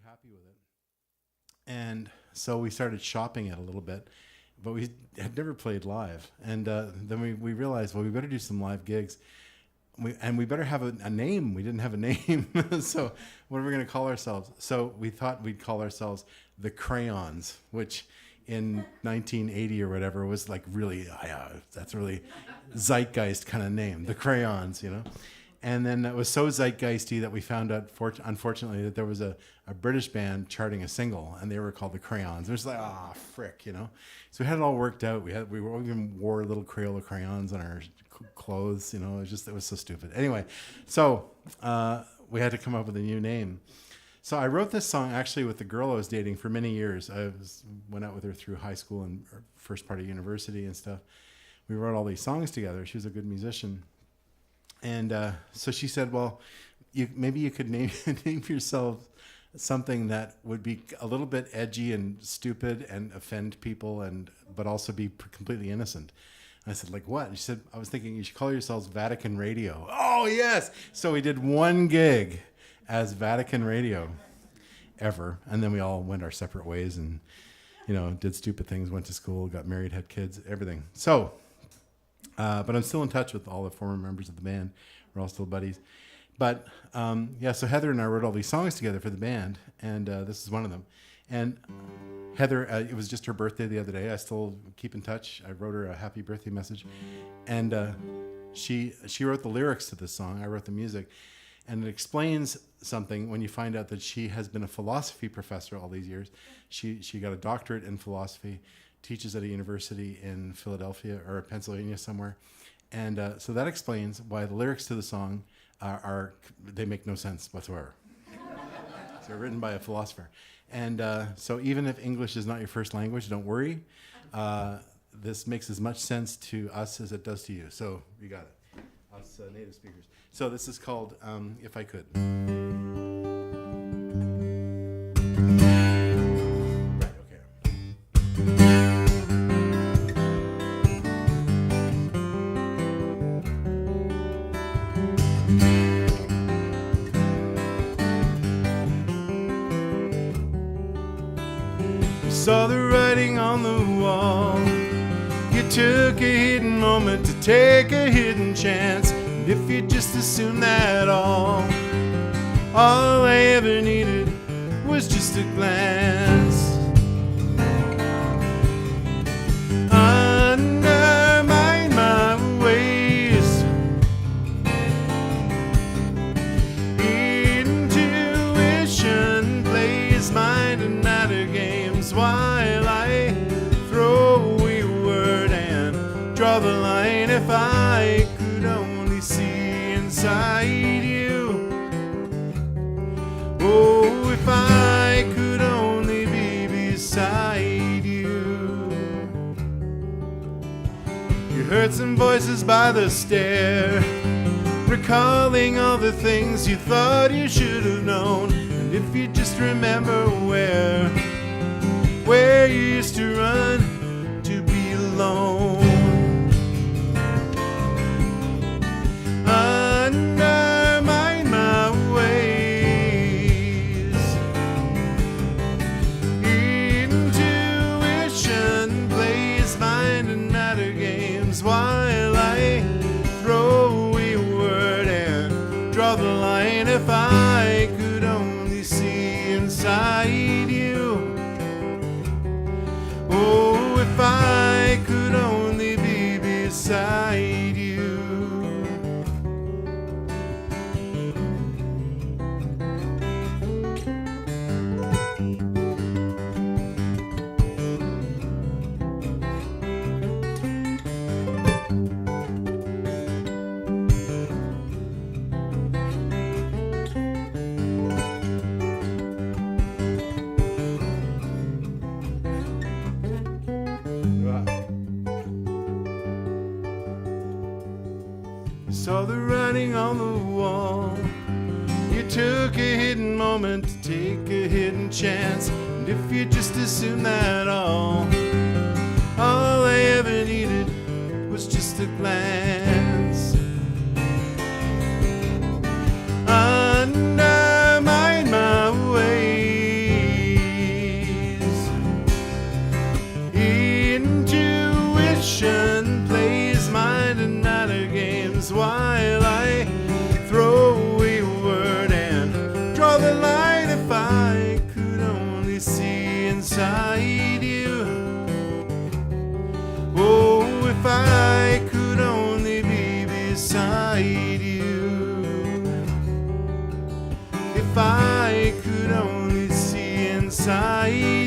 happy with it. And so we started shopping it a little bit, but we had never played live. And then we realized, well, we better do some live gigs. We better have a name. We didn't have a name. So what are we going to call ourselves? So we thought we'd call ourselves the Crayons, which in 1980 or whatever was like really, that's really zeitgeist kind of name, the Crayons, you know. And then it was so zeitgeisty that we found out, unfortunately, that there was a British band charting a single, and they were called the Crayons. It was like, frick, you know. So we had it all worked out. We even wore little Crayola crayons on our clothes, you know. It was so stupid. Anyway, so we had to come up with a new name. So I wrote this song actually with the girl I was dating for many years. Went out with her through high school and first part of university and stuff. We wrote all these songs together. She was a good musician. And so she said, well, maybe you could name yourself something that would be a little bit edgy and stupid and offend people, but also be completely innocent. And I said, like what? And she said, I was thinking you should call yourselves Vatican Radio. Oh, yes. So we did one gig as Vatican Radio ever. And then we all went our separate ways and, you know, did stupid things, went to school, got married, had kids, everything. So... but I'm still in touch with all the former members of the band. We're all still buddies. But so Heather and I wrote all these songs together for the band, and this is one of them. And Heather, it was just her birthday the other day. I still keep in touch. I wrote her a happy birthday message. And she wrote the lyrics to this song. I wrote the music. And it explains something when you find out that she has been a philosophy professor all these years. She got a doctorate in philosophy, teaches at a university in Philadelphia or Pennsylvania somewhere. And so that explains why the lyrics to the song they make no sense whatsoever. So they're written by a philosopher. And so even if English is not your first language, don't worry. This makes as much sense to us as it does to you. So you got it, us native speakers. So this is called If I Could. Saw the writing on the wall. You took a hidden moment to take a hidden chance. And if you just assume that all I ever needed was just a glance. Undermine my ways. Intuition plays mind and matter games while I throw a word and draw the line. If I could only see inside you, oh, if I could only be beside you. You heard some voices by the stair, recalling all the things you thought you should have known. And if you just remember where you used to run to be alone. Undermine my ways. Intuition plays mind and matter games while I throw a word and draw the line. If I could only see inside you, oh, if I could only be beside you. Saw the writing on the wall. You took a hidden moment to take a hidden chance. And if you just assume that all I ever needed was just a glance. Undermine my ways. I could only see inside.